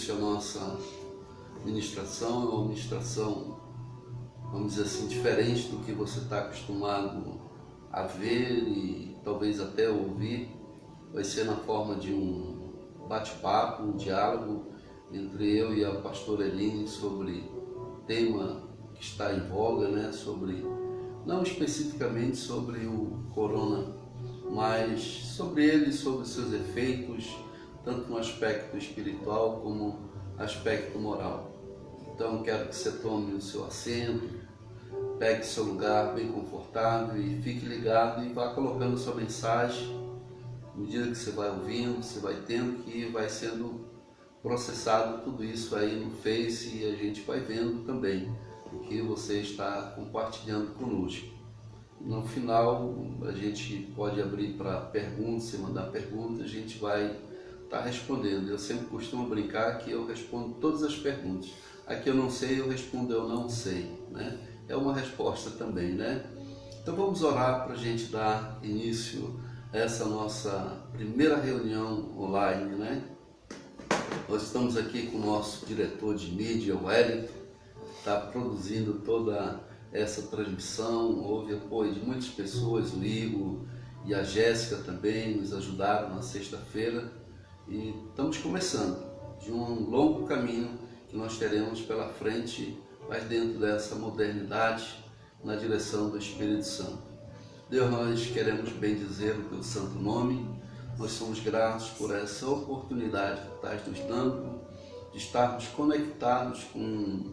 hoje a nossa ministração é uma ministração, vamos dizer assim, diferente do que você está acostumado a ver e talvez até ouvir. Vai ser na forma de um bate-papo, um diálogo entre eu e a pastora Eline sobre o tema que está em voga, né? Não especificamente sobre o corona, mas sobre ele, sobre seus efeitos, tanto no aspecto espiritual como no aspecto moral. Então quero que você tome o seu assento, pegue seu lugar bem confortável e fique ligado e vá colocando sua mensagem. À medida que você vai ouvindo, você vai tendo que vai sendo processado tudo isso aí no Face e a gente vai vendo também o que você está compartilhando conosco. No final a gente pode abrir para perguntas, se mandar perguntas, a gente vai estar respondendo. Eu sempre costumo brincar que eu respondo todas as perguntas. A que eu não sei, eu respondo eu não sei, né? É uma resposta também, né? Então vamos orar para a gente dar início a essa nossa primeira reunião online, né? Nós estamos aqui com o nosso diretor de mídia, o Wellington, que está produzindo toda essa transmissão. Houve apoio de muitas pessoas, o Igor e a Jéssica também nos ajudaram na sexta-feira. E estamos começando de um longo caminho que nós teremos pela frente, mas dentro dessa modernidade, na direção do Espírito Santo. Deus, nós queremos bendizer o teu santo nome. Nós somos gratos por essa oportunidade que estás nos dando de estarmos conectados com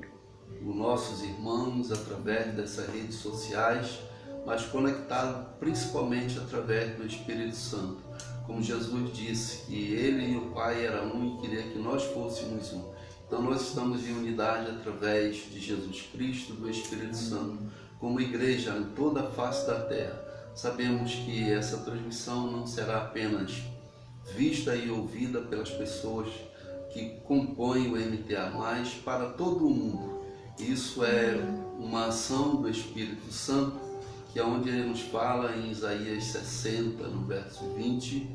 os nossos irmãos através dessas redes sociais, mas conectados principalmente através do Espírito Santo. Como Jesus disse que Ele e o Pai eram um e queria que nós fôssemos um. Então nós estamos em unidade através de Jesus Cristo, do Espírito Santo, como igreja em toda a face da terra. Sabemos que essa transmissão não será apenas vista e ouvida pelas pessoas que compõem o MTA, mas para todo o mundo. Isso é uma ação do Espírito Santo, que é onde ele nos fala em Isaías 60, no verso 20,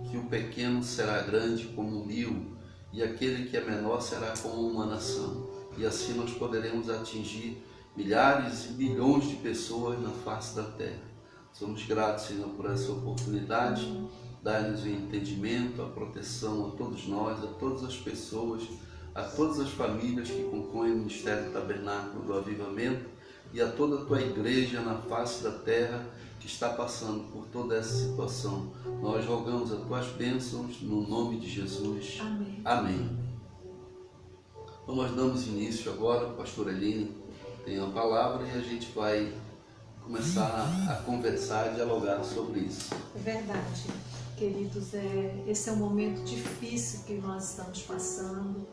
que o pequeno será grande como 1000, e aquele que é menor será como uma nação. E assim nós poderemos atingir milhares e milhões de pessoas na face da terra. Somos gratos, Senhor, por essa oportunidade. Dá-nos o entendimento, a proteção a todos nós, a todas as pessoas, a todas as famílias que compõem o Ministério Tabernáculo do Avivamento e a toda a tua igreja na face da terra que está passando por toda essa situação. Nós rogamos as tuas bênçãos no nome de Jesus. Amém. Amém. Então nós damos início agora, a pastora Eline tem a palavra e a gente vai começar a conversar, a dialogar sobre isso. É verdade, queridos, esse é um momento difícil que nós estamos passando.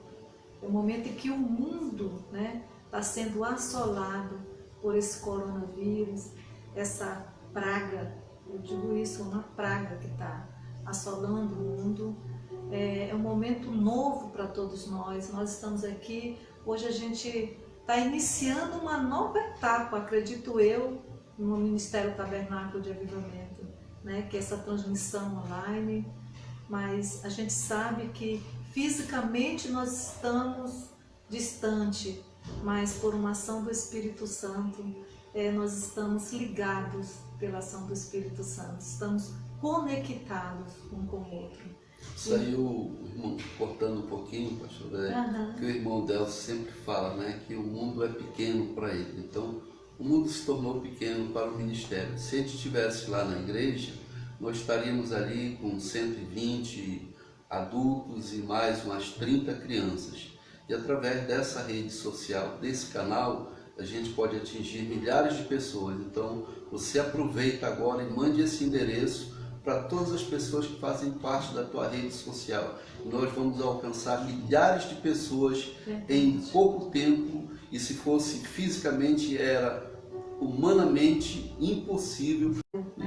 É um momento em que o mundo, né, está sendo assolado por esse coronavírus, essa praga. Eu digo isso, uma praga que está assolando o mundo. É um momento novo para todos nós. Nós estamos aqui, hoje a gente está iniciando uma nova etapa, acredito eu, no Ministério Tabernáculo de Avivamento, né? Que é essa transmissão online, mas a gente sabe que fisicamente nós estamos distante, mas por uma ação do Espírito Santo, nós estamos ligados pela ação do Espírito Santo, estamos conectados um com o outro. Saiu o irmão cortando um pouquinho, pastor, que o irmão Delcio sempre fala, né, que o mundo é pequeno para ele. Então, o mundo se tornou pequeno para o ministério. Se a gente estivesse lá na igreja, nós estaríamos ali com 120 adultos e mais umas 30 crianças. E através dessa rede social, desse canal, a gente pode atingir milhares de pessoas. Então, você aproveita agora e mande esse endereço para todas as pessoas que fazem parte da tua rede social. E nós vamos alcançar milhares de pessoas em pouco tempo, e se fosse fisicamente, era humanamente impossível.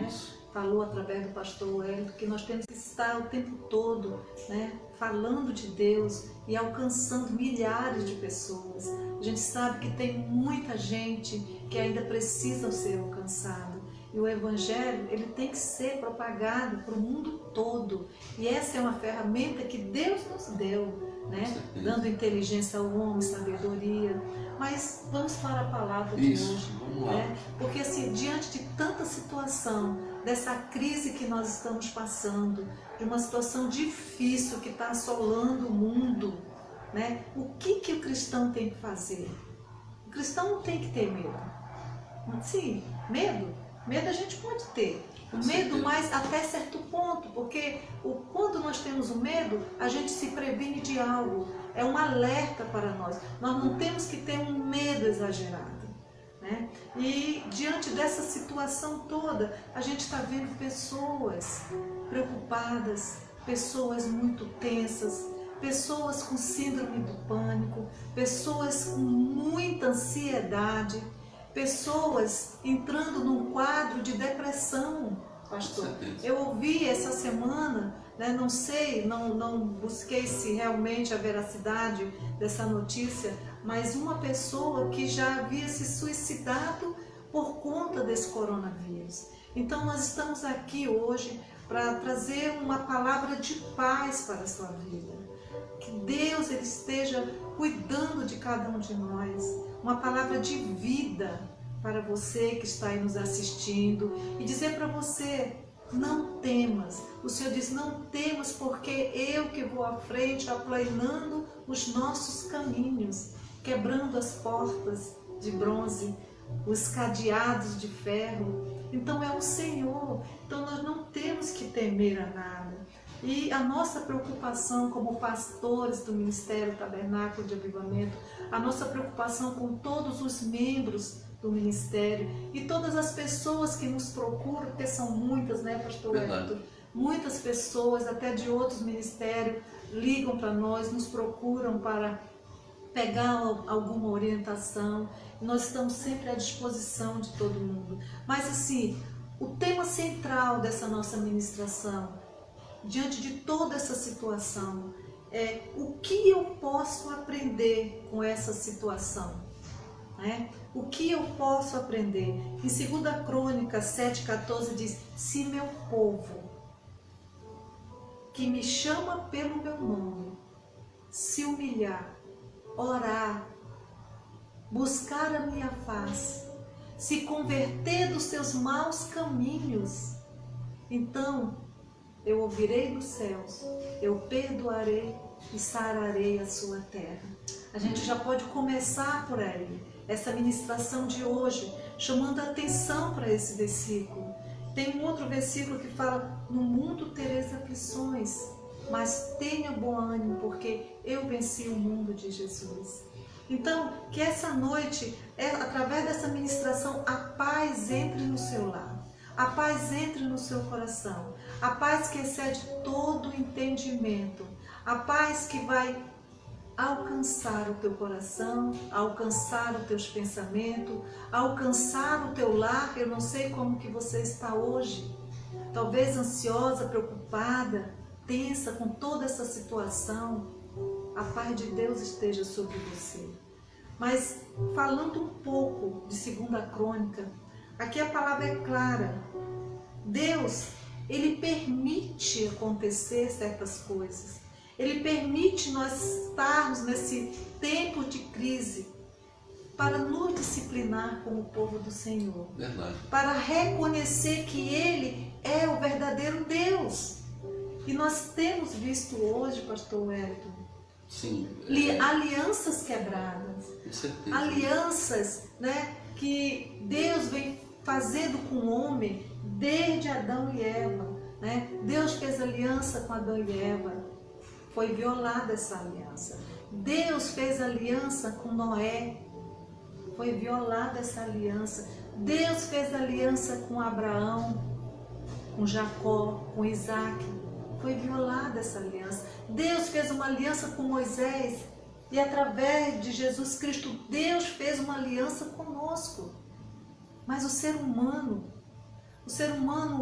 Isso. Falou através do pastor Wellington que nós temos que estar o tempo todo, né, falando de Deus e alcançando milhares de pessoas. A gente sabe que tem muita gente que ainda precisa ser alcançada. E o Evangelho, ele tem que ser propagado para o mundo todo. E essa é uma ferramenta que Deus nos deu. né? Dando inteligência ao homem, sabedoria. Mas vamos para a palavra de hoje, vamos lá. né? Porque assim, diante de tanta situação, dessa crise que nós estamos passando, de uma situação difícil que está assolando o mundo, né? O que o cristão tem que fazer? O cristão não tem que ter medo. Sim, medo a gente pode ter. O medo, mas até certo ponto, porque quando nós temos o medo, a gente se previne de algo. É um alerta para nós. Nós não temos que ter um medo exagerado, né? E diante dessa situação toda, a gente está vendo pessoas preocupadas, pessoas muito tensas, pessoas com síndrome do pânico, pessoas com muita ansiedade, pessoas entrando num quadro de depressão, pastor. Eu ouvi essa semana, né, não sei, não busquei se realmente a veracidade dessa notícia, mas uma pessoa que já havia se suicidado por conta desse coronavírus. Então nós estamos aqui hoje para trazer uma palavra de paz para a sua vida. Que Deus ele esteja cuidando de cada um de nós. Uma palavra de vida para você que está aí nos assistindo e dizer para você, não temas. O Senhor diz, não temas porque eu que vou à frente aplanando os nossos caminhos, quebrando as portas de bronze, os cadeados de ferro. Então é o Senhor. Então nós não temos que temer a nada. E a nossa preocupação como pastores do Ministério Tabernáculo de Avivamento, a nossa preocupação com todos os membros do Ministério e todas as pessoas que nos procuram, porque são muitas, né, pastor Hector? Muitas pessoas, até de outros ministérios, ligam para nós, nos procuram para pegar alguma orientação. Nós estamos sempre à disposição de todo mundo. Mas assim, o tema central dessa nossa ministração, diante de toda essa situação, é o que eu posso aprender com essa situação, né? O que eu posso aprender? Em 2 Crônicas 7,14 diz, se meu povo, que me chama pelo meu nome, se humilhar, orar, buscar a minha face, se converter dos seus maus caminhos, então eu ouvirei dos céus, eu perdoarei e sararei a sua terra. A gente já pode começar por aí, essa ministração de hoje, chamando a atenção para esse versículo. Tem um outro versículo que fala, no mundo tereis aflições, mas tenha bom ânimo, porque eu venci o mundo de Jesus. Então, que essa noite, através dessa ministração, a paz entre no seu lar, a paz entre no seu coração, a paz que excede todo entendimento, a paz que vai alcançar o teu coração, alcançar os teus pensamentos, alcançar o teu lar. Eu não sei como que você está hoje, talvez ansiosa, preocupada, tensa com toda essa situação. A paz de Deus esteja sobre você. Mas falando um pouco de 2 Crônica, aqui a palavra é clara. Deus, Ele permite acontecer certas coisas. Ele permite nós estarmos nesse tempo de crise para nos disciplinar como povo do Senhor. Verdade. Para reconhecer que Ele é o verdadeiro Deus. E nós temos visto hoje, pastor Wellington, sim, alianças quebradas. Com certeza. Alianças, né, que Deus vem fazendo com o homem desde Adão e Eva, né? Deus fez aliança com Adão e Eva, foi violada essa aliança. Deus fez aliança com Noé, foi violada essa aliança. Deus fez aliança com Abraão, com Jacó, com Isaac, foi violada essa aliança. Deus fez uma aliança com Moisés e através de Jesus Cristo, Deus fez uma aliança conosco. Mas o ser humano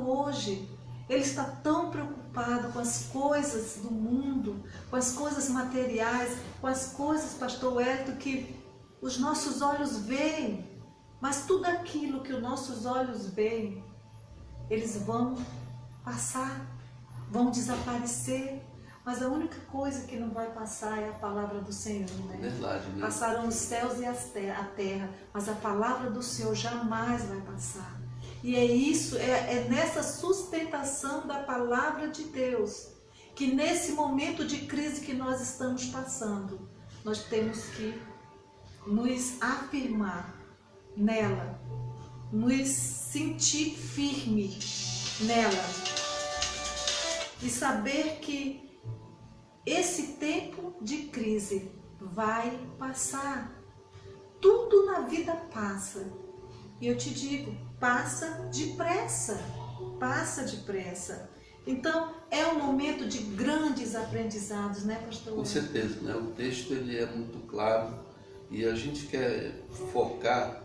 hoje, ele está tão preocupado com as coisas do mundo, com as coisas materiais, com as coisas, pastor Wellington, que os nossos olhos veem. Mas tudo aquilo que os nossos olhos veem, eles vão passar, vão desaparecer. Mas a única coisa que não vai passar é a palavra do Senhor, né? Verdade, né? Passarão os céus e a terra, mas a palavra do Senhor jamais vai passar. E é isso, é nessa sustentação da palavra de Deus, que nesse momento de crise que nós estamos passando, nós temos que nos afirmar nela, nos sentir firme nela e saber que esse tempo de crise vai passar. Tudo na vida passa. E eu te digo, passa depressa. Passa depressa. Então, é um momento de grandes aprendizados, né, pastor? Com certeza, né? O texto ele é muito claro e a gente quer focar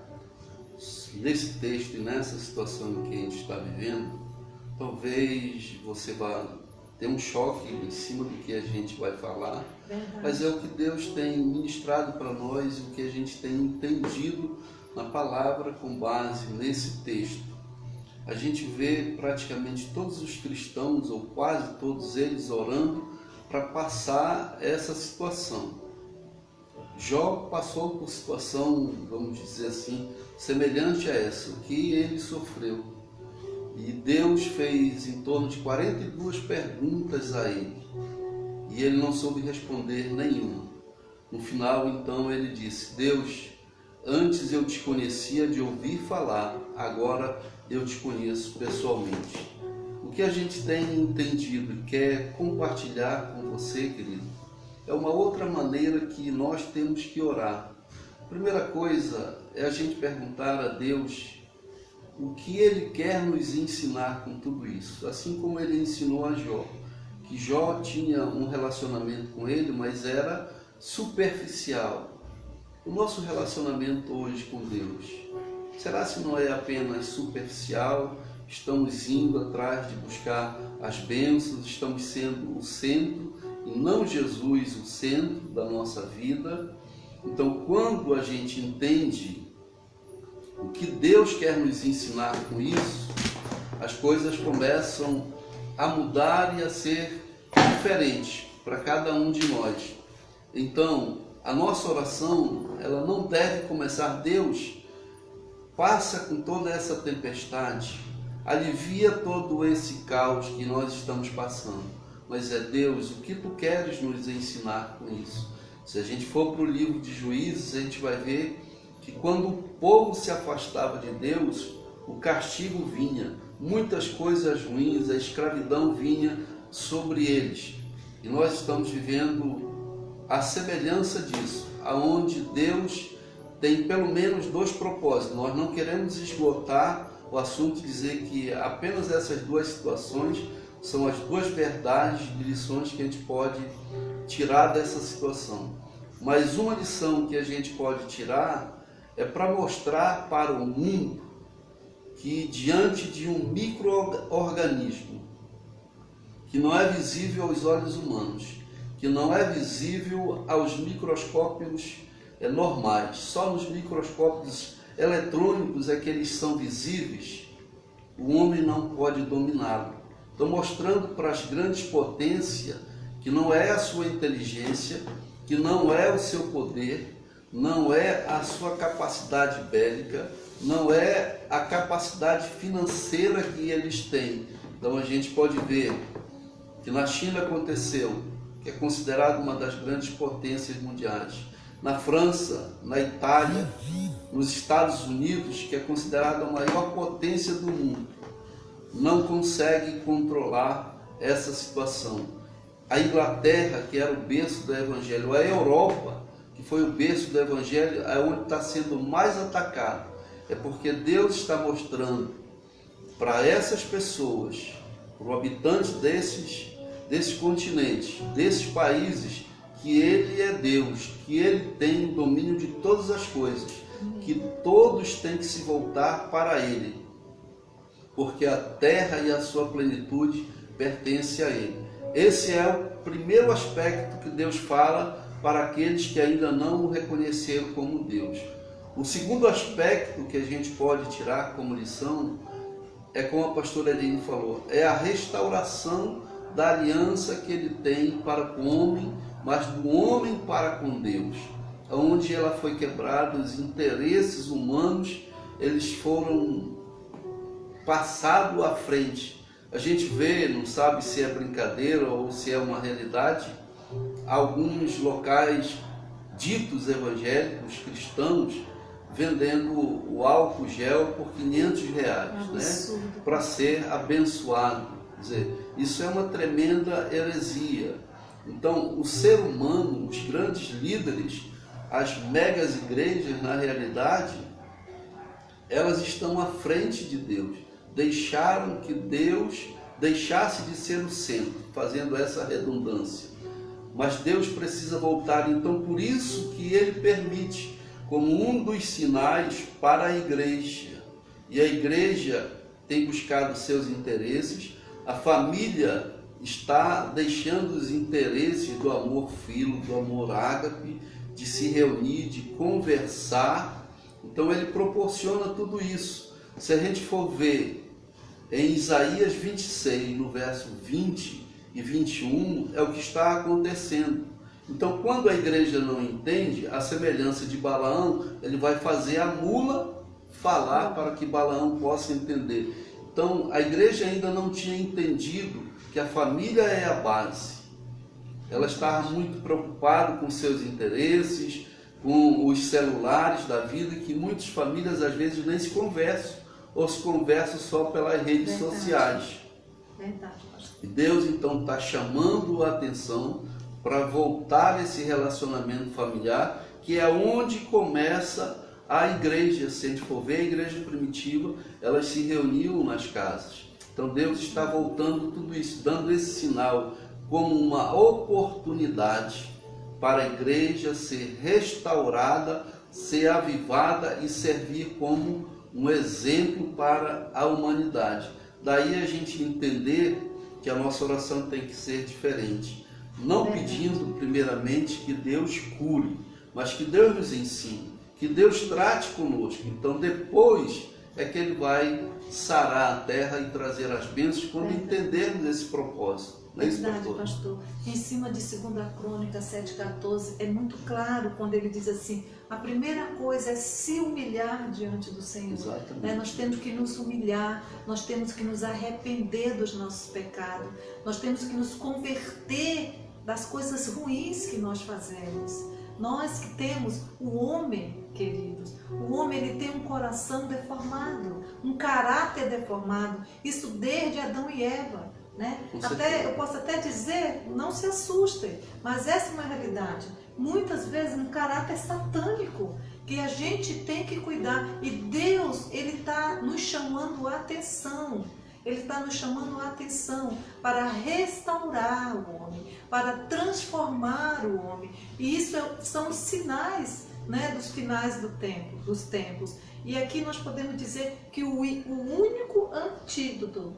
nesse texto e nessa situação que a gente está vivendo. Talvez você vá ter um choque em cima do que a gente vai falar, Verdade. Mas é o que Deus tem ministrado para nós e o que a gente tem entendido na palavra com base nesse texto. A gente vê praticamente todos os cristãos, ou quase todos eles, orando para passar essa situação. Jó passou por situação, vamos dizer assim, semelhante a essa, o que ele sofreu. E Deus fez em torno de 42 perguntas a ele. E ele não soube responder nenhuma. No final, então, ele disse: Deus, antes eu te conhecia de ouvir falar, agora eu te conheço pessoalmente. O que a gente tem entendido e quer compartilhar com você, querido, é uma outra maneira que nós temos que orar. A primeira coisa é a gente perguntar a Deus o que Ele quer nos ensinar com tudo isso. Assim como Ele ensinou a Jó, que Jó tinha um relacionamento com Ele, mas era superficial. O nosso relacionamento hoje com Deus, será se não é apenas superficial? Estamos indo atrás de buscar as bênçãos, estamos sendo o centro e não Jesus o centro da nossa vida. Então, quando a gente entende o que Deus quer nos ensinar com isso, as coisas começam a mudar e a ser diferentes para cada um de nós. Então, a nossa oração, ela não deve começar: Deus, passa com toda essa tempestade, alivia todo esse caos que nós estamos passando. Mas é: Deus, o que Tu queres nos ensinar com isso? Se a gente for para o livro de Juízes, a gente vai ver que quando o povo se afastava de Deus, o castigo vinha, muitas coisas ruins, a escravidão vinha sobre eles. E nós estamos vivendo a semelhança disso, aonde Deus tem pelo menos dois propósitos. Nós não queremos esgotar o assunto e dizer que apenas essas duas situações são as duas verdades e lições que a gente pode tirar dessa situação. Mas uma lição que a gente pode tirar é para mostrar para o mundo que diante de um micro-organismo que não é visível aos olhos humanos, que não é visível aos microscópios normais, só nos microscópios eletrônicos é que eles são visíveis, o homem não pode dominá-lo. Estou mostrando para as grandes potências que não é a sua inteligência, que não é o seu poder, não é a sua capacidade bélica, não é a capacidade financeira que eles têm. Então a gente pode ver que na China aconteceu, que é considerada uma das grandes potências mundiais, na França, na Itália, nos Estados Unidos, que é considerada a maior potência do mundo, não consegue controlar essa situação. A Inglaterra, que era o berço do Evangelho, a Europa, que foi o berço do Evangelho, é onde está sendo mais atacado. É porque Deus está mostrando para essas pessoas, para o habitante desses continentes, desses países, que Ele é Deus, que Ele tem o domínio de todas as coisas, que todos têm que se voltar para Ele, porque a terra e a sua plenitude pertencem a Ele. Esse é o primeiro aspecto que Deus fala para aqueles que ainda não o reconheceram como Deus. O segundo aspecto que a gente pode tirar como lição é, como a pastora Eline falou, é a restauração da aliança que ele tem para com o homem, mas do homem para com Deus. Onde ela foi quebrada, os interesses humanos, eles foram passados à frente. A gente vê, não sabe se é brincadeira ou se é uma realidade, alguns locais ditos evangélicos, cristãos, vendendo o álcool gel por R$500, né? Para ser abençoado. Quer dizer, isso é uma tremenda heresia. Então, o ser humano, os grandes líderes, as megas igrejas, na realidade, elas estão à frente de Deus. Deixaram que Deus deixasse de ser o centro, fazendo essa redundância. Mas Deus precisa voltar, então por isso que Ele permite, como um dos sinais para a igreja. E a igreja tem buscado seus interesses, a família está deixando os interesses do amor filo, do amor ágape, de se reunir, de conversar. Então Ele proporciona tudo isso. Se a gente for ver em Isaías 26, no verso 20 e 21, é o que está acontecendo. Então, quando a igreja não entende, a semelhança de Balaão, ele vai fazer a mula falar para que Balaão possa entender. Então, a igreja ainda não tinha entendido que a família é a base. Ela estava muito preocupada com seus interesses, com os celulares da vida, que muitas famílias às vezes nem se conversam, ou se conversam só pelas redes sociais. Verdade, pastor. E Deus então está chamando a atenção para voltar esse relacionamento familiar, que é onde começa a igreja. Se a gente for ver a igreja primitiva, elas se reuniam nas casas. Então Deus está voltando tudo isso, dando esse sinal como uma oportunidade para a igreja ser restaurada, ser avivada e servir como um exemplo para a humanidade. Daí a gente entender que a nossa oração tem que ser diferente. Não pedindo primeiramente que Deus cure, mas que Deus nos ensine, que Deus trate conosco. Então depois é que Ele vai sarar a terra e trazer as bênçãos quando entendermos esse propósito. Não é isso, Verdade, pastor. Em cima de 2 Crônica 7,14, é muito claro quando ele diz assim, a primeira coisa é se humilhar diante do Senhor. Né? Nós temos que nos humilhar, nós temos que nos arrepender dos nossos pecados, nós temos que nos converter das coisas ruins que nós fazemos. Nós que temos o homem, queridos, o homem ele tem um coração deformado, um caráter deformado, isso desde Adão e Eva. Né? Eu posso até dizer, não se assustem, mas essa é uma realidade. Muitas vezes um caráter satânico que a gente tem que cuidar. E Deus, Ele está nos chamando a atenção. Ele está nos chamando a atenção para restaurar o homem, para transformar o homem. E isso são os sinais, né, dos finais dos tempos. E aqui nós podemos dizer que o único antídoto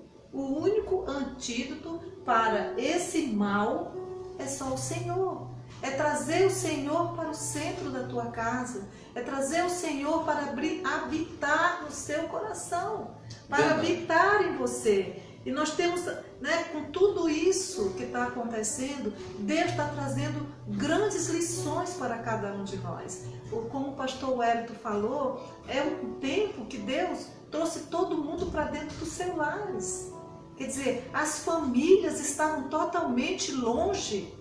para esse mal é só o Senhor. É trazer o Senhor para o centro da tua casa. É trazer o Senhor para habitar no seu coração. Para habitar em você. E nós temos, né, com tudo isso que está acontecendo, Deus está trazendo grandes lições para cada um de nós. Como o pastor Wellington falou, é um tempo que Deus trouxe todo mundo para dentro dos seus lares. Quer dizer, as famílias estavam totalmente longe.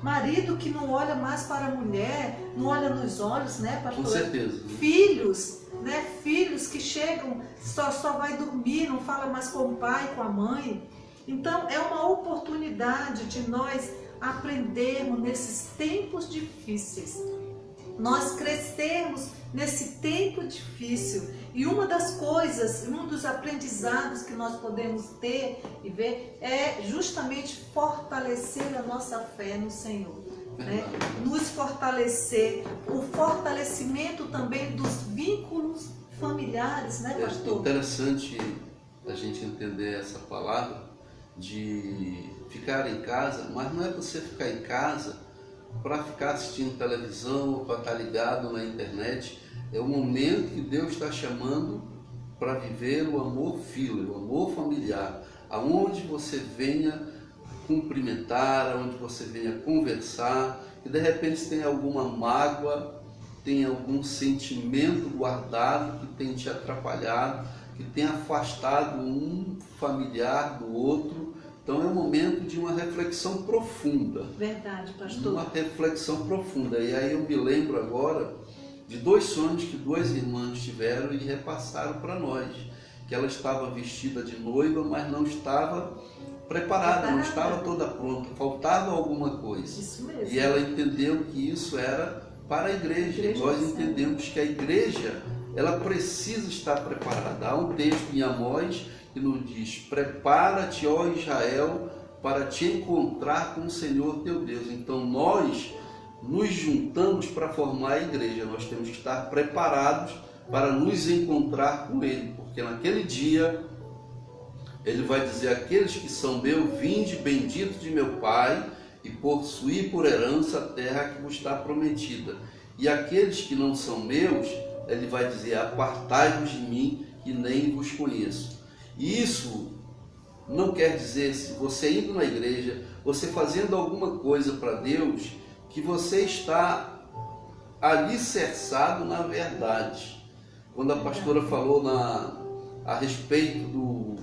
Marido que não olha mais para a mulher, não olha nos olhos, né, pastor? Com certeza. Filhos, né? Filhos que chegam, só vai dormir, não fala mais com o pai, com a mãe. Então, é uma oportunidade de nós aprendermos nesses tempos difíceis. Nós crescermos nesse tempo difícil. E uma das coisas, um dos aprendizados que nós podemos ter e ver é justamente fortalecer a nossa fé no Senhor. Né? Nos fortalecer, o fortalecimento também dos vínculos familiares, né, pastor? É interessante a gente entender essa palavra de ficar em casa, mas não é você ficar em casa para ficar assistindo televisão ou para estar ligado na internet. É o momento que Deus está chamando para viver o amor filho, o amor familiar, aonde você venha cumprimentar, onde você venha conversar, e de repente tem alguma mágoa, tem algum sentimento guardado que tem te atrapalhado, que tem afastado um familiar do outro. Então é um momento de uma reflexão profunda. Verdade, pastor. Uma reflexão profunda. E aí eu me lembro agora de 2 sonhos que 2 irmãs tiveram e repassaram para nós. Que ela estava vestida de noiva, mas não estava preparada, não estava toda pronta, faltava alguma coisa. Isso mesmo. E ela entendeu que isso era para a igreja. Nós entendemos que a igreja, ela precisa estar preparada. Há um texto em Amós que nos diz: prepara-te, ó Israel, para te encontrar com o Senhor teu Deus. Então nós nos juntamos para formar a igreja. Nós temos que estar preparados para nos encontrar com Ele, porque naquele dia Ele vai dizer: aqueles que são meus, vinde bendito de meu Pai, e possuí por herança a terra que vos está prometida. E aqueles que não são meus, Ele vai dizer: apartai-vos de mim, que nem vos conheço. E isso não quer dizer, se você indo na igreja, você fazendo alguma coisa para Deus, que você está alicerçado na verdade. Quando a pastora falou a respeito do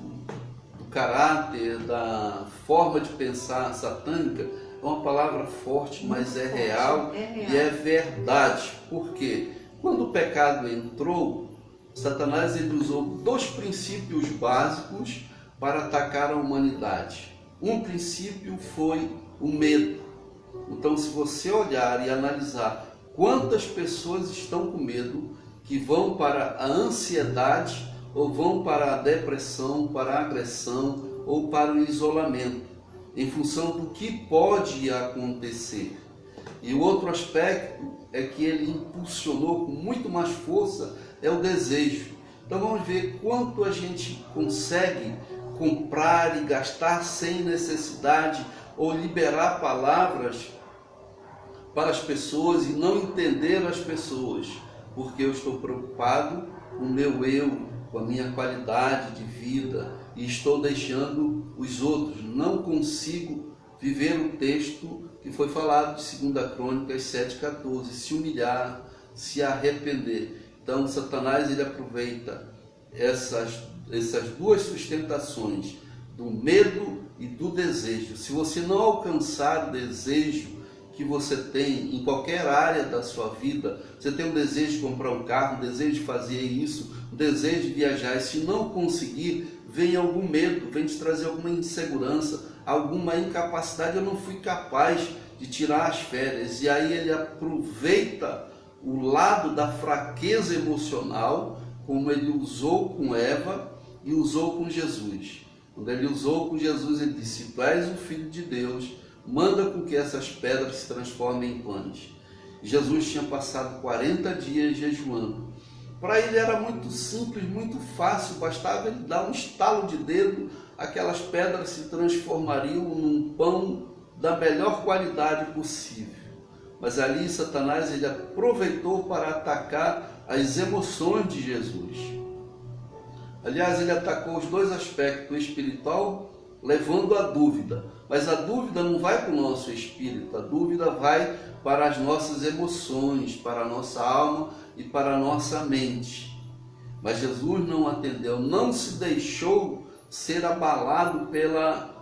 caráter, da forma de pensar satânica, é uma palavra forte, mas é real e é verdade. Por quê? Quando o pecado entrou, Satanás ele usou 2 princípios básicos para atacar a humanidade. Um princípio foi o medo. Então, se você olhar e analisar quantas pessoas estão com medo, que vão para a ansiedade, ou vão para a depressão, para a agressão, ou para o isolamento, em função do que pode acontecer. E o outro aspecto é que ele impulsionou com muito mais força, é o desejo. Então vamos ver quanto a gente consegue comprar e gastar sem necessidade, ou liberar palavras para as pessoas e não entender as pessoas, porque eu estou preocupado com o meu eu, com a minha qualidade de vida, e estou deixando os outros. Não consigo viver o texto que foi falado de 2 Crônicas 7,14, se humilhar, se arrepender. Então Satanás ele aproveita essas 2 sustentações, do medo e do desejo. Se você não alcançar o desejo que você tem em qualquer área da sua vida, você tem um desejo de comprar um carro, um desejo de fazer isso, um desejo de viajar, e se não conseguir, vem algum medo, vem te trazer alguma insegurança, alguma incapacidade. Eu não fui capaz de tirar as férias. E aí ele aproveita o lado da fraqueza emocional, como ele usou com Eva e usou com Jesus. Quando ele usou com Jesus, ele disse: tu és o Filho de Deus, manda com que essas pedras se transformem em pães. Jesus tinha passado 40 dias jejuando. Para ele era muito simples, muito fácil, bastava ele dar um estalo de dedo, aquelas pedras se transformariam num pão da melhor qualidade possível. Mas ali Satanás ele aproveitou para atacar as emoções de Jesus. Aliás, ele atacou os 2 aspectos, o espiritual, levando a dúvida. Mas a dúvida não vai para o nosso espírito, a dúvida vai para as nossas emoções, para a nossa alma e para a nossa mente. Mas Jesus não atendeu, não se deixou ser abalado pela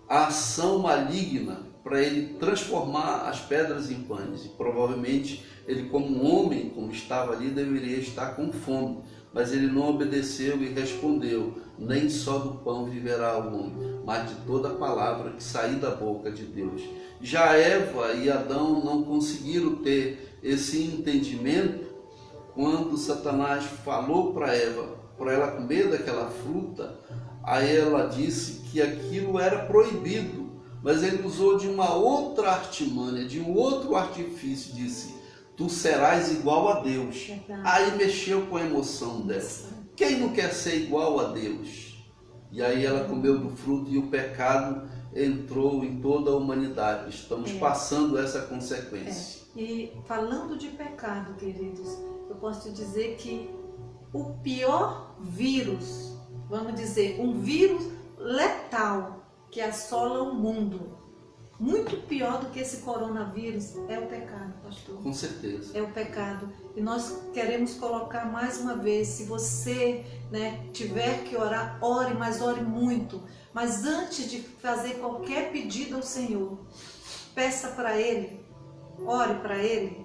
ação maligna para ele transformar as pedras em pães. E provavelmente ele, como homem, como estava ali, deveria estar com fome. Mas ele não obedeceu e respondeu: nem só do pão viverá o homem, mas de toda a palavra que sair da boca de Deus. Já Eva e Adão não conseguiram ter esse entendimento quando Satanás falou para Eva, para ela comer daquela fruta. Aí ela disse que aquilo era proibido, mas ele usou de uma outra artimanha, de um outro artifício, disse: tu serás igual a Deus. Aí mexeu com a emoção dela. Quem não quer ser igual a Deus? E aí ela comeu do fruto e o pecado entrou em toda a humanidade. Estamos passando essa consequência. E falando de pecado, queridos, eu posso te dizer que o pior vírus, vamos dizer, um vírus letal que assola o mundo, muito pior do que esse coronavírus, é o pecado, pastor. Com certeza. É o pecado. E nós queremos colocar mais uma vez, se você, tiver que orar, ore, mas ore muito. Mas antes de fazer qualquer pedido ao Senhor, peça para Ele, ore para Ele,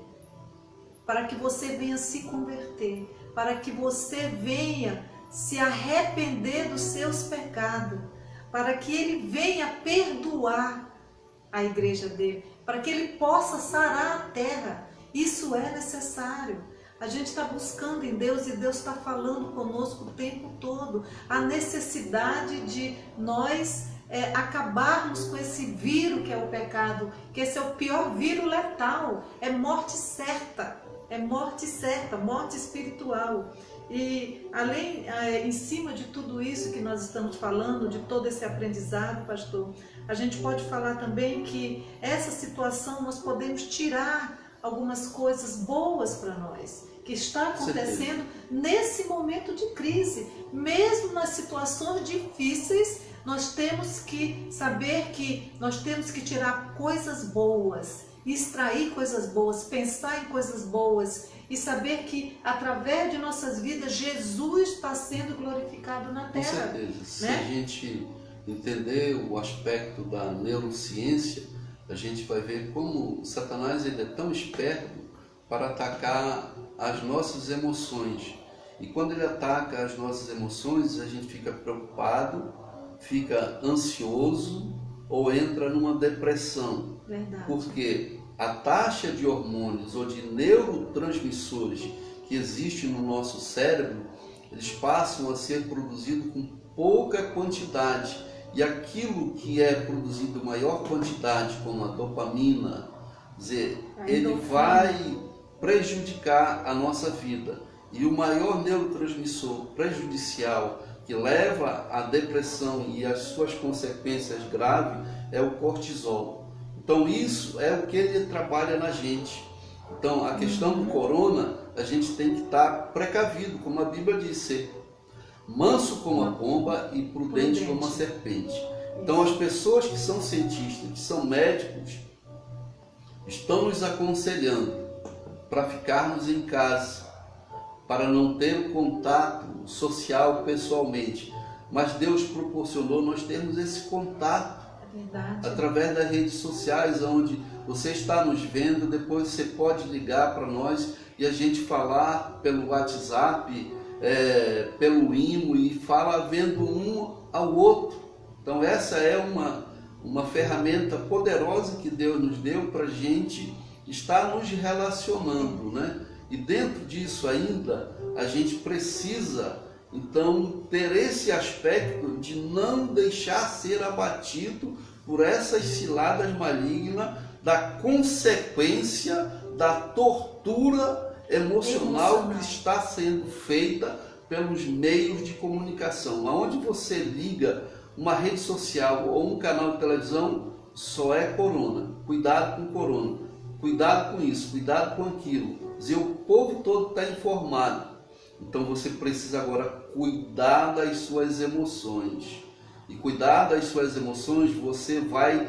para que você venha se converter, para que você venha se arrepender dos seus pecados, para que Ele venha perdoar a igreja dele, para que Ele possa sarar a terra. Isso é necessário. A gente está buscando em Deus e Deus está falando conosco o tempo todo. A necessidade de nós acabarmos com esse vírus que é o pecado, que esse é o pior vírus letal, é morte certa, morte espiritual. E além, em cima de tudo isso que nós estamos falando, de todo esse aprendizado, pastor, a gente pode falar também que essa situação nós podemos tirar algumas coisas boas para nós, que está acontecendo nesse momento de crise. Mesmo nas situações difíceis, nós temos que saber que nós temos que tirar coisas boas, extrair coisas boas, pensar em coisas boas e saber que através de nossas vidas Jesus está sendo glorificado na terra. Com certeza. Se a gente entender o aspecto da neurociência, a gente vai ver como Satanás ele é tão esperto para atacar as nossas emoções. E quando ele ataca as nossas emoções, a gente fica preocupado, fica ansioso ou entra numa depressão. Verdade. Porque a taxa de hormônios ou de neurotransmissores que existe no nosso cérebro, eles passam a ser produzidos com pouca quantidade. E aquilo que é produzido em maior quantidade, como a dopamina, ele vai prejudicar a nossa vida. E o maior neurotransmissor prejudicial que leva à depressão e às suas consequências graves é o cortisol. Então isso é o que ele trabalha na gente. Então a questão do corona, a gente tem que estar precavido, como a Bíblia diz, ser manso como a pomba e prudente como a serpente. Então as pessoas que são cientistas, que são médicos, estão nos aconselhando para ficarmos em casa, para não ter contato social pessoalmente. Mas Deus proporcionou nós termos esse contato através das redes sociais, onde você está nos vendo, depois você pode ligar para nós e a gente falar pelo WhatsApp, pelo IMO, e fala vendo um ao outro. Então essa é uma ferramenta poderosa que Deus nos deu para a gente estar nos relacionando, né? E dentro disso ainda a gente precisa então ter esse aspecto de não deixar ser abatido por essas ciladas malignas da consequência da tortura emocional que está sendo feita pelos meios de comunicação. Aonde você liga uma rede social ou um canal de televisão, só é corona. Cuidado com corona, cuidado com isso, cuidado com aquilo. O povo todo está informado. Então você precisa agora cuidar das suas emoções. E cuidar das suas emoções, você vai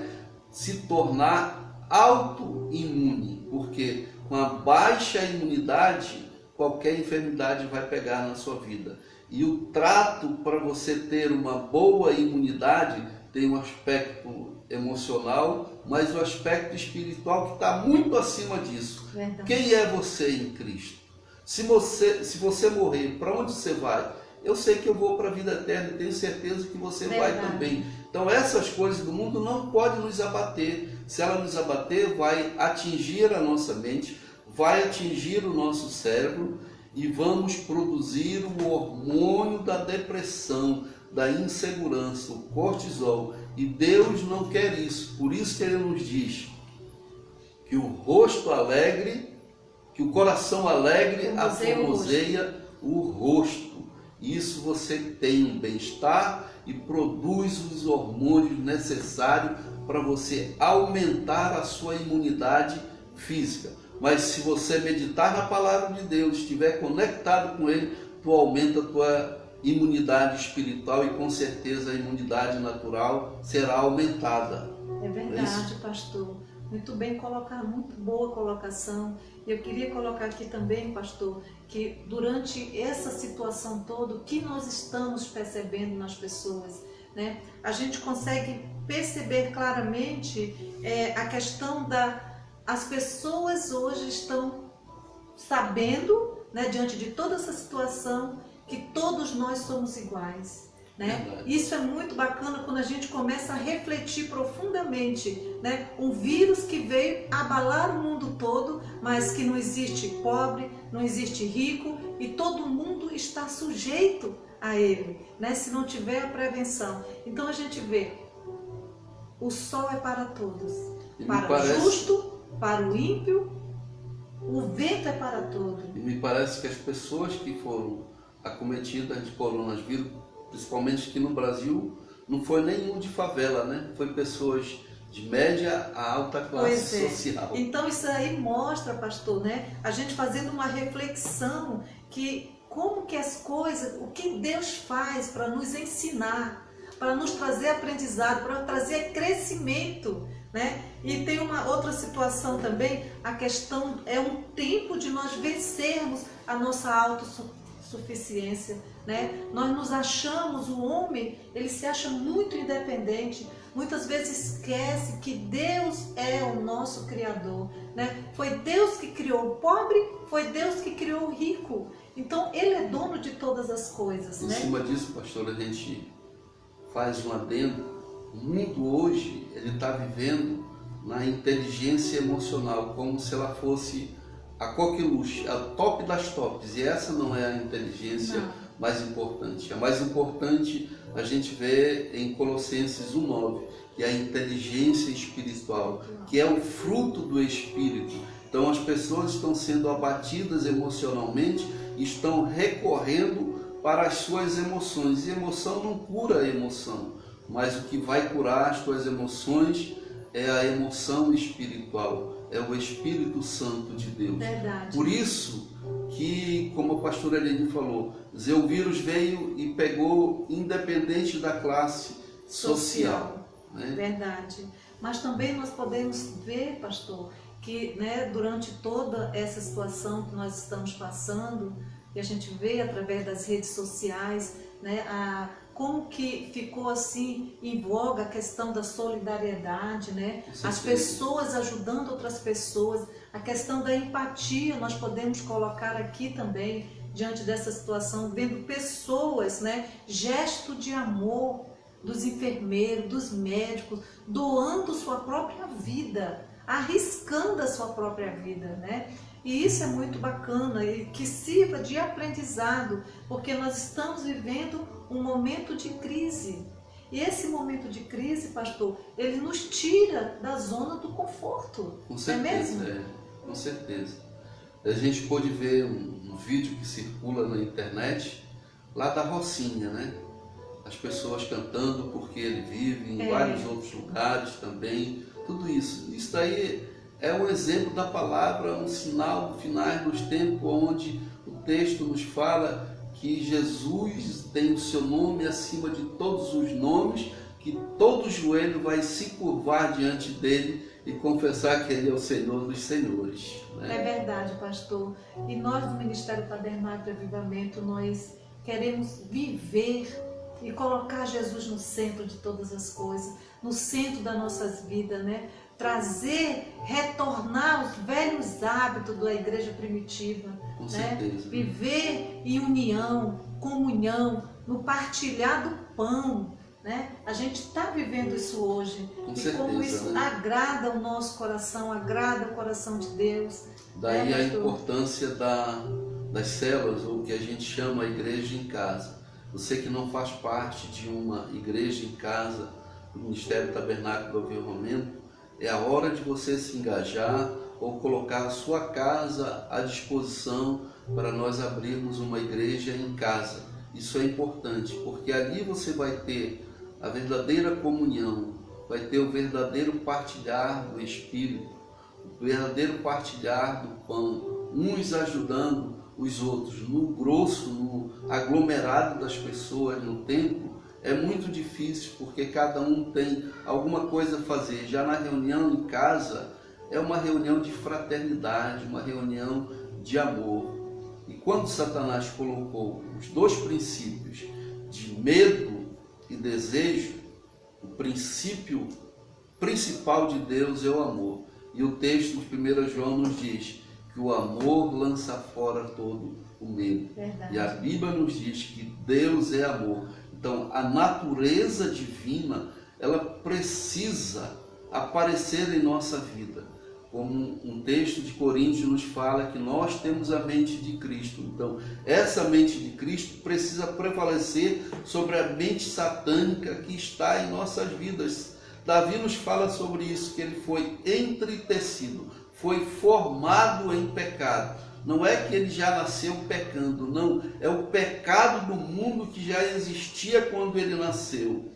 se tornar autoimune, porque com a baixa imunidade, qualquer enfermidade vai pegar na sua vida. E o trato para você ter uma boa imunidade tem um aspecto emocional, mas o aspecto espiritual que está muito acima disso. Verdade. Quem é você em Cristo? Se você morrer, para onde você vai? Eu sei que eu vou para a vida eterna e tenho certeza que você vai também. Então essas coisas do mundo não podem nos abater. Se ela nos abater, vai atingir a nossa mente, vai atingir o nosso cérebro e vamos produzir o hormônio da depressão, da insegurança, o cortisol. E Deus não quer isso. Por isso que Ele nos diz que o rosto alegre, que o coração alegre aformoseia o rosto. Isso você tem um bem-estar e produz os hormônios necessários para você aumentar a sua imunidade física. Mas se você meditar na palavra de Deus, estiver conectado com Ele, tu aumenta a tua imunidade espiritual e com certeza a imunidade natural será aumentada. É verdade, pastor. Muito bem colocado, muito boa colocação. Eu queria colocar aqui também, pastor, que durante essa situação toda, o que nós estamos percebendo nas pessoas, né? A gente consegue perceber claramente a questão as pessoas hoje estão sabendo, né, diante de toda essa situação, que todos nós somos iguais. Né? Isso é muito bacana quando a gente começa a refletir profundamente, né? Um vírus que veio abalar o mundo todo, mas que não existe pobre, não existe rico e todo mundo está sujeito a ele, né? Se não tiver a prevenção. Então a gente vê, o sol é para todos, para o justo, para o ímpio, o vento é para todos. E me parece que as pessoas que foram acometidas de coronavírus, principalmente aqui no Brasil, não foi nenhum de favela, né? Foi pessoas de média a alta classe social. Então isso aí mostra, pastor, né? A gente fazendo uma reflexão que como que as coisas, o que Deus faz para nos ensinar, para nos trazer aprendizado, para trazer crescimento, né? E tem uma outra situação também, a questão é um tempo de nós vencermos a nossa autossuficiência, né? Nós nos achamos, o homem, ele se acha muito independente, muitas vezes esquece que Deus é o nosso Criador, né? Foi Deus que criou o pobre, foi Deus que criou o rico, então Ele é dono de todas as coisas, Em né? cima disso, pastor, a gente faz um adendo. O mundo hoje, ele está vivendo na inteligência emocional, como se ela fosse a coqueluche, a top das tops, e essa não é a inteligência mais importante. A mais importante a gente vê em Colossenses 1:9, que é a inteligência espiritual, que é o fruto do Espírito. Então as pessoas estão sendo abatidas emocionalmente, estão recorrendo para as suas emoções, e emoção não cura a emoção, mas o que vai curar as tuas emoções é a emoção espiritual, é o Espírito Santo de Deus. Verdade. Por isso que, como a pastora Helene falou, o vírus veio e pegou independente da classe social. Né? Verdade. Mas também nós podemos ver, pastor, que, né, durante toda essa situação que nós estamos passando, e a gente vê através das redes sociais, né, como que ficou assim em voga a questão da solidariedade, né? As pessoas ajudando outras pessoas, a questão da empatia, nós podemos colocar aqui também, diante dessa situação, vendo pessoas, né? Gesto de amor dos enfermeiros, dos médicos, doando sua própria vida, arriscando a sua própria vida, né? E isso é muito bacana e que sirva de aprendizado, porque nós estamos vivendo um momento de crise. E esse momento de crise, pastor, ele nos tira da zona do conforto. Com certeza, não é mesmo? Com certeza. A gente pôde ver um vídeo que circula na internet, lá da Rocinha, né? As pessoas cantando Porque Ele Vive, em vários outros lugares também, tudo isso. Isso daí é um exemplo da palavra, um sinal final dos tempos, onde o texto nos fala que Jesus tem o seu nome acima de todos os nomes, que todo joelho vai se curvar diante dele e confessar que ele é o Senhor dos Senhores. Né? É verdade, pastor. E nós do Ministério Tabernáculo de Avivamento, nós queremos viver e colocar Jesus no centro de todas as coisas, no centro das nossas vidas, né? Trazer, retornar os velhos hábitos da igreja primitiva, Com né? certeza. Viver em união, comunhão, no partilhar do pão, né? A gente está vivendo isso hoje. Com e certeza, como isso, né? agrada o nosso coração, agrada o coração de Deus. Daí a pastor? importância das células, ou o que a gente chama a igreja em casa. Você que não faz parte de uma igreja em casa, do Ministério Tabernáculo do Avivamento, é a hora de você se engajar ou colocar a sua casa à disposição para nós abrirmos uma igreja em casa. Isso é importante, porque ali você vai ter a verdadeira comunhão, vai ter o verdadeiro partilhar do Espírito, o verdadeiro partilhar do pão, uns ajudando os outros. No grosso, no aglomerado das pessoas, no templo, é muito difícil, porque cada um tem alguma coisa a fazer. Já na reunião em casa, é uma reunião de fraternidade, uma reunião de amor. E quando Satanás colocou os dois princípios de medo e desejo, o princípio principal de Deus é o amor. E o texto de 1 João nos diz que o amor lança fora todo o medo. Verdade. E a Bíblia nos diz que Deus é amor. Então, a natureza divina, ela precisa aparecer em nossa vida. Como um texto de Coríntios nos fala que nós temos a mente de Cristo. Então, essa mente de Cristo precisa prevalecer sobre a mente satânica que está em nossas vidas. Davi nos fala sobre isso, que ele foi entritecido, foi formado em pecado. Não é que ele já nasceu pecando, não. É o pecado do mundo que já existia quando ele nasceu.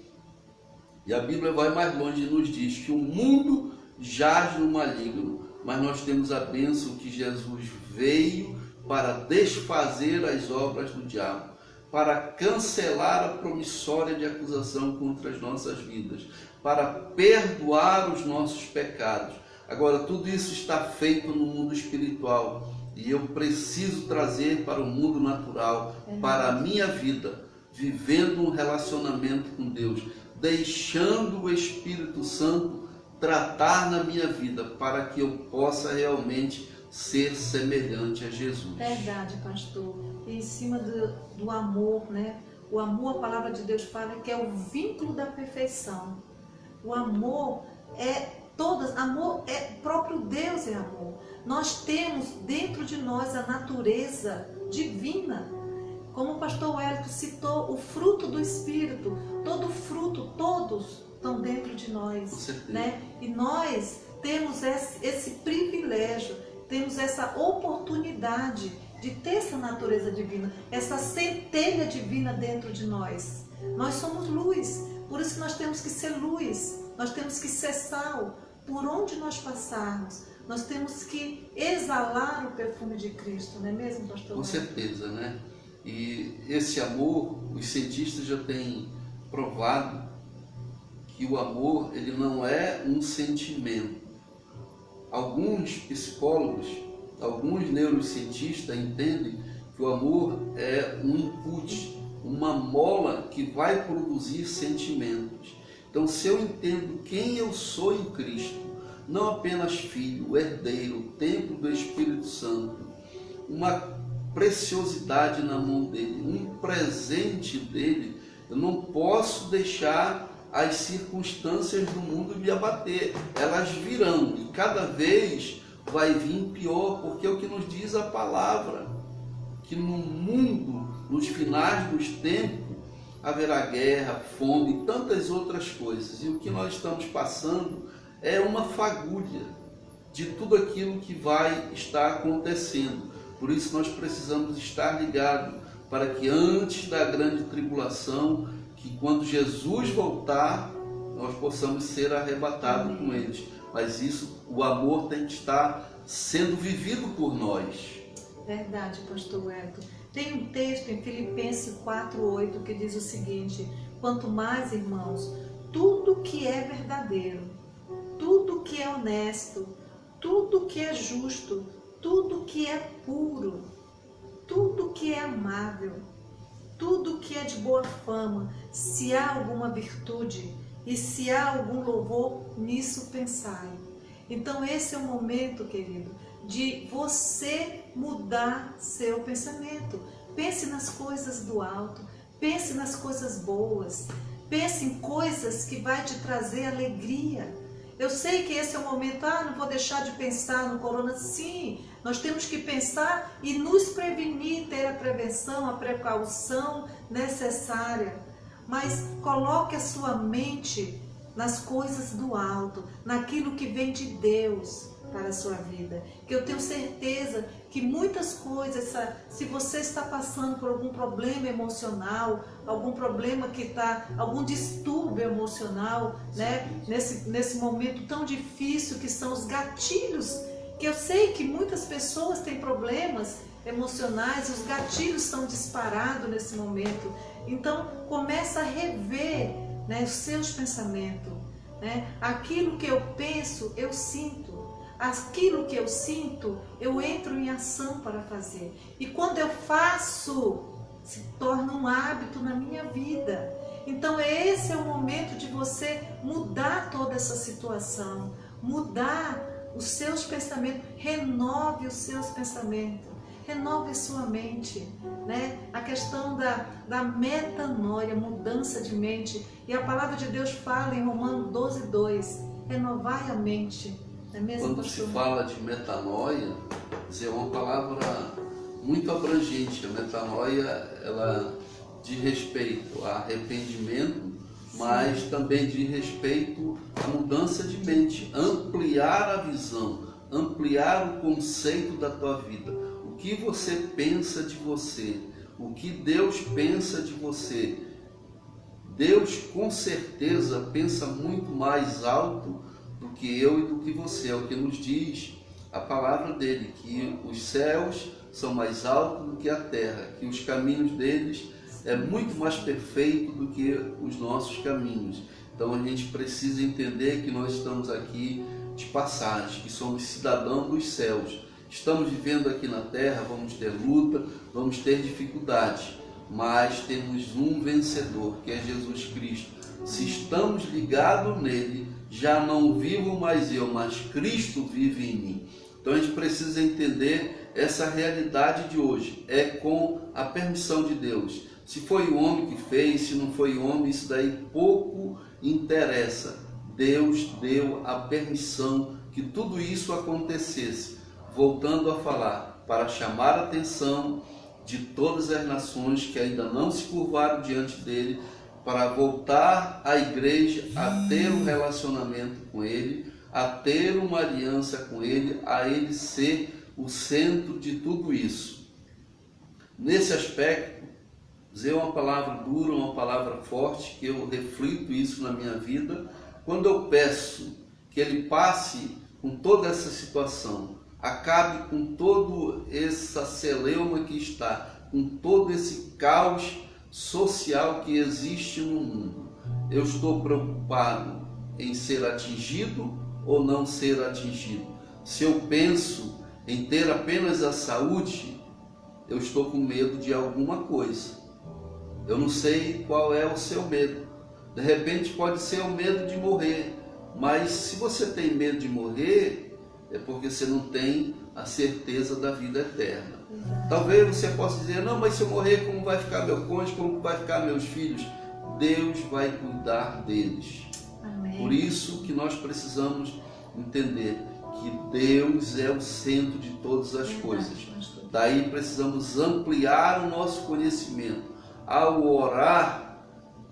E a Bíblia vai mais longe e nos diz que o mundo jaz no maligno, mas nós temos a bênção que Jesus veio para desfazer as obras do diabo, para cancelar a promissória de acusação contra as nossas vidas, para perdoar os nossos pecados. Agora, tudo isso está feito no mundo espiritual e eu preciso trazer para o mundo natural, para a minha vida, vivendo um relacionamento com Deus, deixando o Espírito Santo tratar na minha vida, para que eu possa realmente ser semelhante a Jesus. Verdade, pastor. E em cima do amor, né? O amor, a palavra de Deus fala que é o vínculo da perfeição. O amor amor é próprio Deus, é amor. Nós temos dentro de nós a natureza divina. Como o pastor Wellington citou, o fruto do Espírito, todo fruto, todos estão dentro de nós, né? E nós temos esse privilégio, temos essa oportunidade de ter essa natureza divina, essa centelha divina dentro de nós. Nós somos luz, por isso nós temos que ser luz, nós temos que ser sal. Por onde nós passarmos, nós temos que exalar o perfume de Cristo, não é mesmo, pastor? Com certeza, né? E esse amor, os cientistas já têm provado que o amor, ele não é um sentimento. Alguns psicólogos, alguns neurocientistas entendem que o amor é um input, uma mola que vai produzir sentimentos. Então, se eu entendo quem eu sou em Cristo, não apenas filho, herdeiro, templo do Espírito Santo, uma preciosidade na mão dele, um presente dele, eu não posso deixar as circunstâncias do mundo me abater. Elas virão e cada vez vai vir pior, porque é o que nos diz a palavra, que no mundo, nos finais dos tempos, haverá guerra, fome e tantas outras coisas. E o que nós estamos passando é uma fagulha de tudo aquilo que vai estar acontecendo. Por isso nós precisamos estar ligados para que antes da grande tribulação, que quando Jesus voltar, nós possamos ser arrebatados com eles. Mas isso, o amor tem que estar sendo vivido por nós. Verdade, pastor Wellington. Tem um texto em Filipenses 4:8 que diz o seguinte: quanto mais, irmãos, tudo que é verdadeiro, tudo que é honesto, tudo que é justo, tudo que é puro, tudo que é amável, tudo que é de boa fama, se há alguma virtude e se há algum louvor, nisso pensai. Então esse é o momento, querido, de você mudar seu pensamento. Pense nas coisas do alto, pense nas coisas boas, pense em coisas que vai te trazer alegria. Eu sei que esse é o momento, não vou deixar de pensar no corona. Sim, nós temos que pensar e nos prevenir, ter a prevenção, a precaução necessária. Mas coloque a sua mente nas coisas do alto, naquilo que vem de Deus para a sua vida. Que eu tenho certeza que muitas coisas, se você está passando por algum problema emocional, algum problema algum distúrbio emocional, né? Nesse momento tão difícil que são os gatilhos, que eu sei que muitas pessoas têm problemas emocionais, os gatilhos estão disparados nesse momento. Então, começa a rever, né, os seus pensamentos. Né? Aquilo que eu penso, eu sinto. Aquilo que eu sinto, eu entro em ação para fazer. E quando eu faço, se torna um hábito na minha vida. Então esse é o momento de você mudar toda essa situação, mudar os seus pensamentos, renove os seus pensamentos, renove a sua mente, né? A questão da metanoia, mudança de mente. E a palavra de Deus fala em Romanos 12:2, renovai a mente. Não é mesmo, quando pastor? se fala de metanoia, é uma palavra muito abrangente. A metanoia, ela diz respeito a arrependimento, mas também diz respeito à mudança de mente, ampliar a visão, ampliar o conceito da tua vida. O que você pensa de você, o que Deus pensa de você. Deus com certeza pensa muito mais alto do que eu e do que você. É o que nos diz a palavra dele, que os céus são mais altos do que a terra, que os caminhos deles é muito mais perfeito do que os nossos caminhos. Então a gente precisa entender que nós estamos aqui de passagem, que somos cidadãos dos céus. Estamos vivendo aqui na terra, vamos ter luta, vamos ter dificuldades, mas temos um vencedor, que é Jesus Cristo. Se estamos ligados nele, já não vivo mais eu, mas Cristo vive em mim. Então a gente precisa entender essa realidade de hoje, é com a permissão de Deus. Se foi o homem que fez, se não foi o homem, isso daí pouco interessa. Deus deu a permissão que tudo isso acontecesse. Voltando a falar, para chamar a atenção de todas as nações que ainda não se curvaram diante dele, para voltar à igreja a ter um relacionamento com ele, a ter uma aliança com ele, a ele ser o centro de tudo isso. Nesse aspecto, dizer uma palavra dura, uma palavra forte, que eu reflito isso na minha vida, quando eu peço que ele passe com toda essa situação, acabe com todo essa celeuma que está, com todo esse caos social que existe no mundo. Eu estou preocupado em ser atingido ou não ser atingido. Se eu penso em ter apenas a saúde, eu estou com medo de alguma coisa. Eu não sei qual é o seu medo. De repente pode ser o medo de morrer, mas se você tem medo de morrer, é porque você não tem a certeza da vida eterna. Talvez você possa dizer, não, mas se eu morrer, como vai ficar meu cônjuge, como vai ficar meus filhos? Deus vai cuidar deles. Amém. Por isso que nós precisamos entender que Deus é o centro de todas as coisas. Daí precisamos ampliar o nosso conhecimento. Ao orar,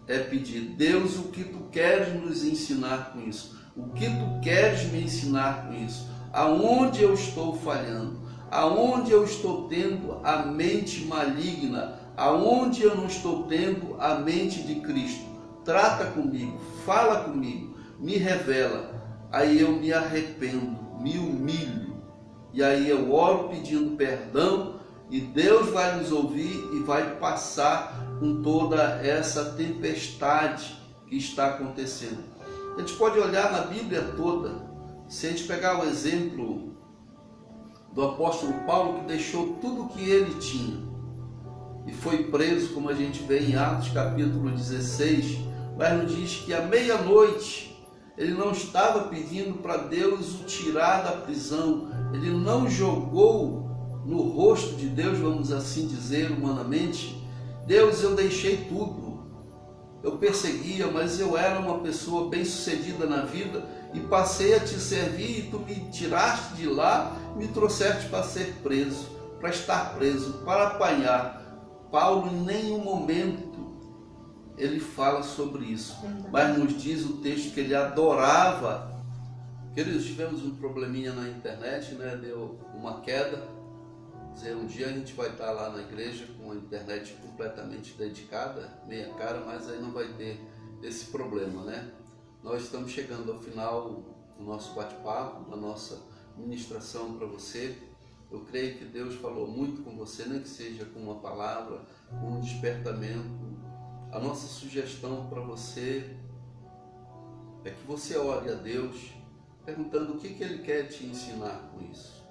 é pedir, Deus, o que tu queres nos ensinar com isso? O que tu queres me ensinar com isso? Aonde eu estou falhando? Aonde eu estou tendo a mente maligna? Aonde eu não estou tendo a mente de Cristo? Trata comigo, fala comigo, me revela. Aí eu me arrependo, me humilho. E aí eu oro pedindo perdão e Deus vai nos ouvir e vai passar com toda essa tempestade que está acontecendo. A gente pode olhar na Bíblia toda. Se a gente pegar o exemplo do apóstolo Paulo, que deixou tudo o que ele tinha e foi preso, como a gente vê em Atos capítulo 16, mas nos diz que à meia-noite ele não estava pedindo para Deus o tirar da prisão, ele não jogou no rosto de Deus, vamos assim dizer humanamente, Deus, eu deixei tudo, eu perseguia, mas eu era uma pessoa bem-sucedida na vida e passei a te servir e tu me tiraste de lá, me trouxeste para ser preso, para estar preso, para apanhar. Paulo em nenhum momento ele fala sobre isso, mas nos diz o texto que ele adorava. Queridos, tivemos um probleminha na internet, né? Deu uma queda. Um dia a gente vai estar lá na igreja com a internet completamente dedicada, meia cara, mas aí não vai ter esse problema, né? Nós estamos chegando ao final do nosso bate-papo, da nossa ministração para você. Eu creio que Deus falou muito com você, nem que seja com uma palavra, com um despertamento. A nossa sugestão para você é que você ore a Deus perguntando o que Ele quer te ensinar com isso.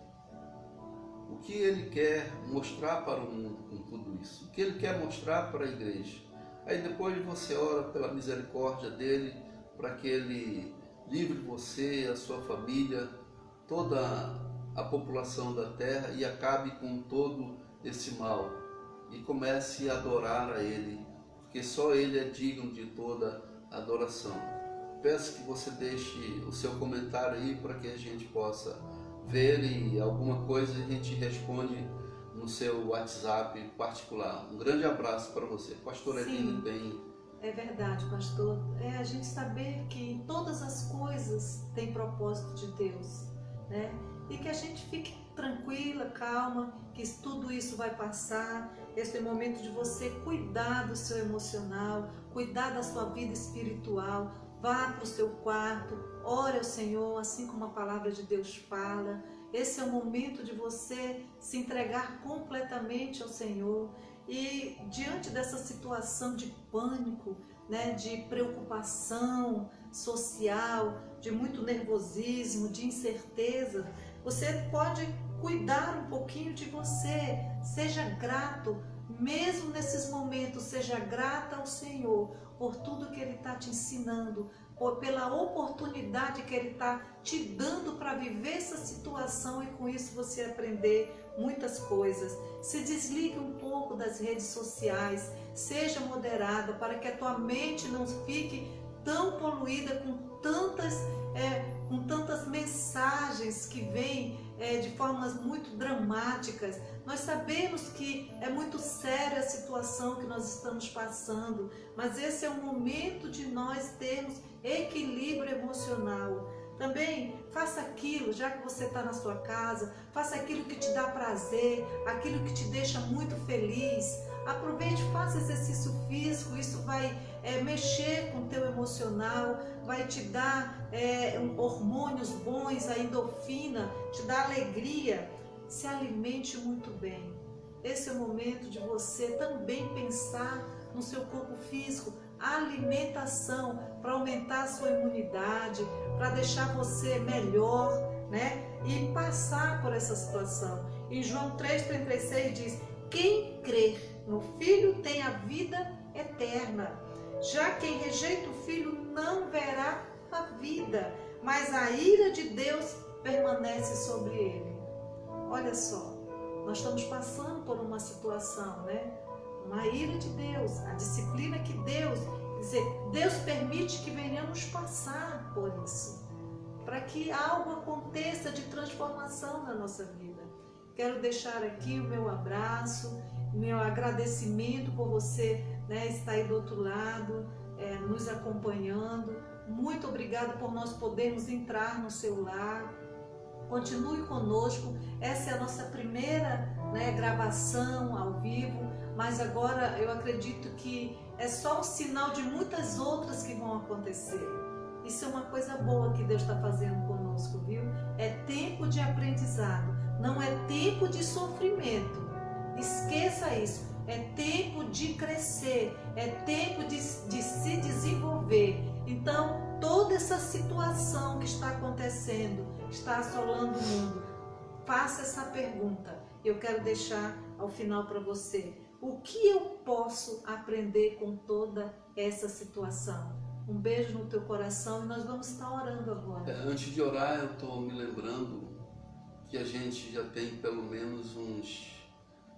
O que Ele quer mostrar para o mundo com tudo isso. O que Ele quer mostrar para a igreja. Aí depois você ora pela misericórdia dEle, para que Ele livre você, a sua família, toda a população da terra e acabe com todo esse mal. E comece a adorar a Ele, porque só Ele é digno de toda adoração. Peço que você deixe o seu comentário aí para que a gente possa ver e alguma coisa a gente responde no seu WhatsApp particular. Um grande abraço para você. Pastora Eline, bem. É verdade, pastor. É a gente saber que em todas as coisas tem propósito de Deus, né? E que a gente fique tranquila, calma, que tudo isso vai passar. Esse é o momento de você cuidar do seu emocional, cuidar da sua vida espiritual. Vá para o seu quarto, ore ao Senhor, assim como a palavra de Deus fala. Esse é o momento de você se entregar completamente ao Senhor. E diante dessa situação de pânico, né, de preocupação social, de muito nervosismo, de incerteza, você pode cuidar um pouquinho de você. Seja grato, mesmo nesses momentos, seja grata ao Senhor por tudo que Ele está te ensinando, pela oportunidade que Ele está te dando para viver essa situação e com isso você aprender muitas coisas. Se desligue um pouco das redes sociais, seja moderada para que a tua mente não fique tão poluída com tantas mensagens que vêm de formas muito dramáticas. Nós sabemos que é muito séria a situação que nós estamos passando, mas esse é o momento de nós termos equilíbrio emocional. Também faça aquilo, já que você está na sua casa, faça aquilo que te dá prazer, aquilo que te deixa muito feliz. Aproveite, faça exercício físico, isso vai mexer com o teu emocional, vai te dar hormônios bons, a endorfina, te dá alegria. Se alimente muito bem. Esse é o momento de você também pensar no seu corpo físico, a alimentação para aumentar a sua imunidade, para deixar você melhor, né? E passar por essa situação. Em João 3,36 diz: quem crer no Filho tem a vida eterna. Já quem rejeita o Filho não verá a vida, mas a ira de Deus permanece sobre ele. Olha só, nós estamos passando por uma situação, né? Uma ira de Deus, a disciplina que Deus, quer dizer, Deus permite que venhamos passar por isso, para que algo aconteça de transformação na nossa vida. Quero deixar aqui o meu abraço, meu agradecimento por você, né, estar aí do outro lado, nos acompanhando. Muito obrigado por nós podermos entrar no seu lar. Continue conosco. Essa é a nossa primeira, né, gravação ao vivo, mas agora eu acredito que é só um sinal de muitas outras que vão acontecer. Isso é uma coisa boa que Deus está fazendo conosco, viu? É tempo de aprendizado, não é tempo de sofrimento. Esqueça isso. É tempo de crescer, é tempo de se desenvolver. Então, toda essa situação que está acontecendo, está assolando o mundo, faça essa pergunta. Eu quero deixar ao final para você. O que eu posso aprender com toda essa situação? Um beijo no teu coração e nós vamos estar orando agora. Antes de orar, eu estou me lembrando que a gente já tem pelo menos uns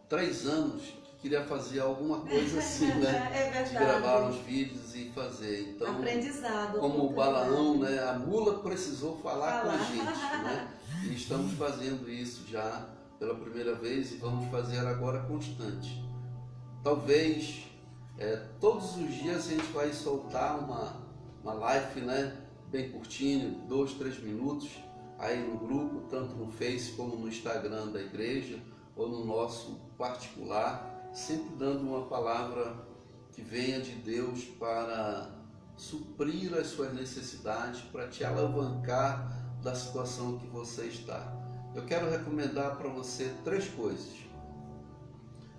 3 anos que queria fazer alguma coisa assim, né? É verdade. De gravar uns vídeos e fazer. Então, aprendizado. Como o Balaão, né? A mula precisou falar com a gente, né? E estamos fazendo isso já pela primeira vez e vamos fazer agora constante. Talvez todos os dias a gente vai soltar uma live, né? Bem curtinha, 2, 3 minutos, aí no grupo, tanto no Face como no Instagram da igreja, ou no nosso particular, sempre dando uma palavra que venha de Deus para suprir as suas necessidades, para te alavancar da situação que você está. eu quero recomendar para você 3 coisas.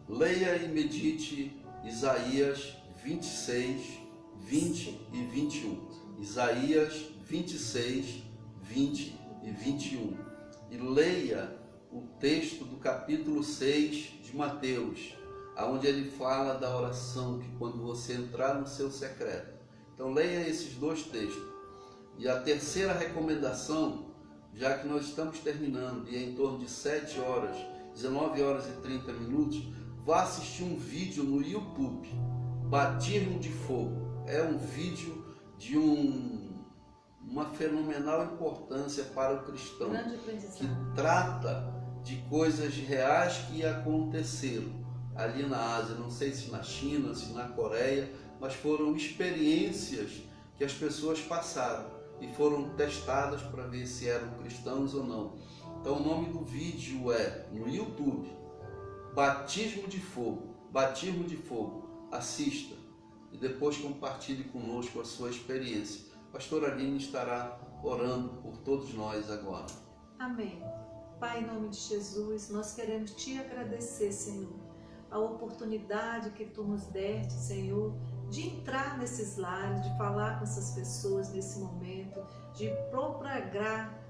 Leia e medite Isaías 26, 20 e 21. Isaías 26, 20 e 21. E leia o texto do capítulo 6 de Mateus, onde ele fala da oração, que quando você entrar no seu secreto. Então leia esses 2 textos. E a terceira recomendação, já que nós estamos terminando, e é em torno de 7 horas, 19 horas e 30 minutos, vá assistir um vídeo no YouTube, Batismo de Fogo. É um vídeo de uma fenomenal importância para o cristão, que trata de coisas reais que aconteceram ali na Ásia, não sei se na China, se na Coreia, mas foram experiências que as pessoas passaram e foram testadas para ver se eram cristãos ou não. Então o nome do vídeo é, no YouTube, Batismo de Fogo. Batismo de Fogo. Assista e depois compartilhe conosco a sua experiência. Pastor Aline estará orando por todos nós agora. Amém. Pai, em nome de Jesus, nós queremos te agradecer, Senhor, a oportunidade que tu nos deste, Senhor, de entrar nesses lares, de falar com essas pessoas nesse momento, de proclamar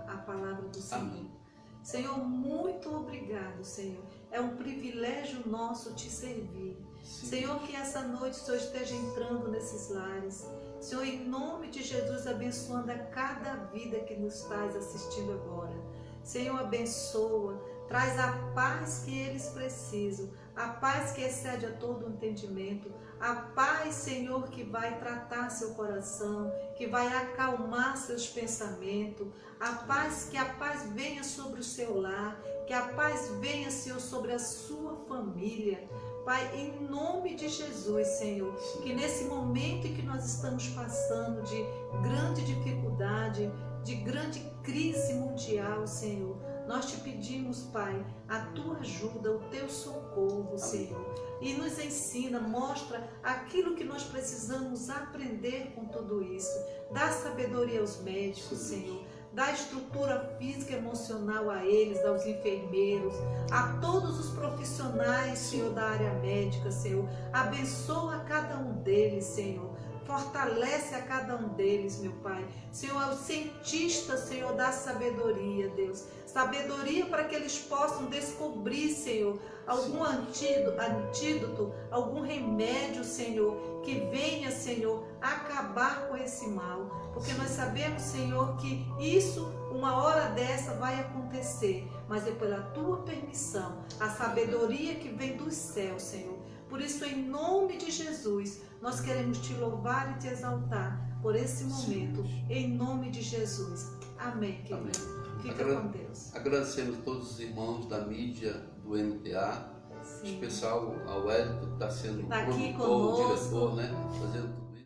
a palavra do Senhor. Amém. Senhor, muito obrigado, Senhor. É um privilégio nosso te servir. Sim. Senhor, que essa noite o Senhor esteja entrando nesses lares. Senhor, em nome de Jesus, abençoando a cada vida que nos estás assistindo agora. Senhor, abençoa, traz a paz que eles precisam, a paz que excede a todo entendimento, a paz, Senhor, que vai tratar seu coração, que vai acalmar seus pensamentos, que a paz venha sobre o seu lar, que a paz venha, Senhor, sobre a sua família. Pai, em nome de Jesus, Senhor, que nesse momento em que nós estamos passando de grande dificuldade, de grande crise mundial, Senhor, nós te pedimos, Pai, a tua ajuda, o teu socorro, Senhor, e nos ensina, mostra aquilo que nós precisamos aprender com tudo isso. Dá sabedoria aos médicos, Senhor, dá estrutura física e emocional a eles, aos enfermeiros, a todos os profissionais, Senhor, da área médica, Senhor. Abençoa cada um deles, Senhor. Fortalece a cada um deles, meu Pai. Senhor, é o cientista, Senhor, da sabedoria, Deus. Sabedoria para que eles possam descobrir, Senhor, algum antídoto, algum remédio, Senhor, que venha, Senhor, acabar com esse mal. Porque nós sabemos, Senhor, que isso, uma hora dessa, vai acontecer. Mas é pela tua permissão, a sabedoria que vem do céu, Senhor. Por isso, em nome de Jesus, nós queremos te louvar e te exaltar por esse momento, em nome de Jesus. Amém, querido. Amém. Fica com Deus. Agradecemos a todos os irmãos da mídia do MPA, Sim. em especial ao Hélio, que está sendo Tá aqui produtor, conosco. diretor, né? Fazendo